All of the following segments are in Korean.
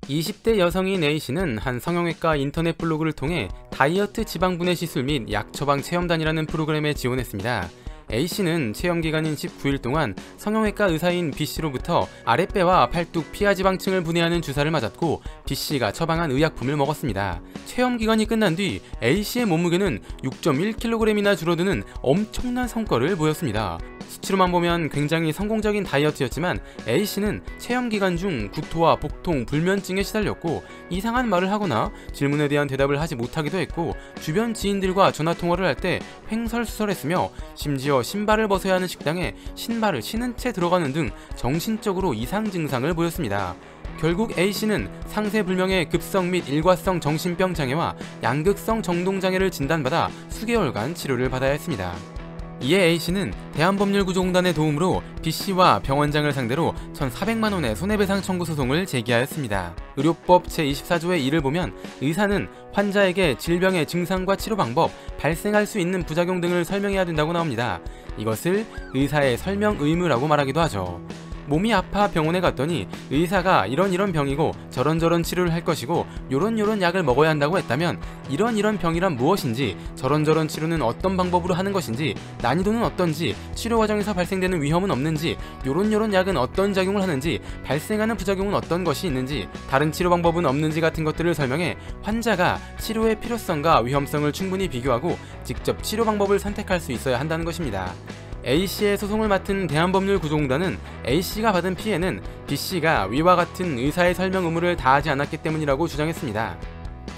20대 여성인 A씨는 한 성형외과 인터넷 블로그를 통해 다이어트 지방분해 시술 및 약 처방 체험단이라는 프로그램에 지원했습니다. A씨는 체험 기간인 19일 동안 성형외과 의사인 B씨로부터 아랫배와 팔뚝 피하지방층을 분해하는 주사를 맞았고 B씨가 처방한 의약품을 먹었습니다. 체험 기간이 끝난 뒤 A씨의 몸무게는 6.1kg이나 줄어드는 엄청난 성과를 보였습니다. 수치로만 보면 굉장히 성공적인 다이어트였지만 A씨는 체험 기간 중 구토와 복통, 불면증에 시달렸고 이상한 말을 하거나 질문에 대한 대답을 하지 못하기도 했고 주변 지인들과 전화통화를 할 때 횡설수설했으며 심지어 신발을 벗어야 하는 식당에 신발을 신은 채 들어가는 등 정신적으로 이상 증상을 보였습니다. 결국 A씨는 상세불명의 급성 및 일과성 정신병 장애와 양극성 정동장애를 진단받아 수개월간 치료를 받아야 했습니다. 이에 A씨는 대한법률구조공단의 도움으로 B씨와 병원장을 상대로 1,400만원의 손해배상 청구 소송을 제기하였습니다. 의료법 제24조의 1을 보면 의사는 환자에게 질병의 증상과 치료 방법, 발생할 수 있는 부작용 등을 설명해야 된다고 나옵니다. 이것을 의사의 설명 의무라고 말하기도 하죠. 몸이 아파 병원에 갔더니 의사가 이런 병이고 저런 치료를 할 것이고 요런 약을 먹어야 한다고 했다면 이런 병이란 무엇인지 저런 치료는 어떤 방법으로 하는 것인지 난이도는 어떤지 치료 과정에서 발생되는 위험은 없는지 요런 약은 어떤 작용을 하는지 발생하는 부작용은 어떤 것이 있는지 다른 치료 방법은 없는지 같은 것들을 설명해 환자가 치료의 필요성과 위험성을 충분히 비교하고 직접 치료 방법을 선택할 수 있어야 한다는 것입니다. A씨의 소송을 맡은 대한법률구조공단은 A씨가 받은 피해는 B씨가 위와 같은 의사의 설명 의무를 다하지 않았기 때문이라고 주장했습니다.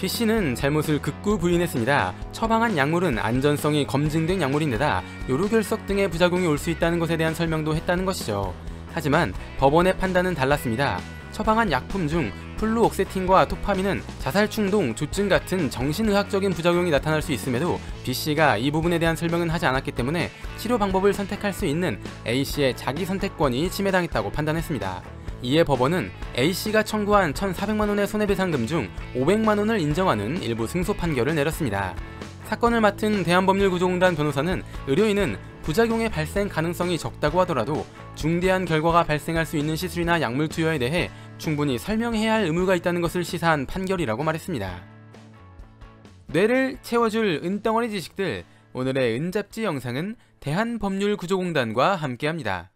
B씨는 잘못을 극구 부인했습니다. 처방한 약물은 안전성이 검증된 약물인데다 요로결석 등의 부작용이 올 수 있다는 것에 대한 설명도 했다는 것이죠. 하지만 법원의 판단은 달랐습니다. 처방한 약품 중 플루옥세틴과 토파민은 자살충동, 조증 같은 정신의학적인 부작용이 나타날 수 있음에도 B씨가 이 부분에 대한 설명은 하지 않았기 때문에 치료 방법을 선택할 수 있는 A씨의 자기 선택권이 침해당했다고 판단했습니다. 이에 법원은 A씨가 청구한 1,400만원의 손해배상금 중 500만원을 인정하는 일부 승소 판결을 내렸습니다. 사건을 맡은 대한법률구조공단 변호사는 의료인은 부작용의 발생 가능성이 적다고 하더라도 중대한 결과가 발생할 수 있는 시술이나 약물 투여에 대해 충분히 설명해야 할 의무가 있다는 것을 시사한 판결이라고 말했습니다. 뇌를 채워줄 은덩어리 지식들, 오늘의 은잡지 영상은 대한법률구조공단과 함께합니다.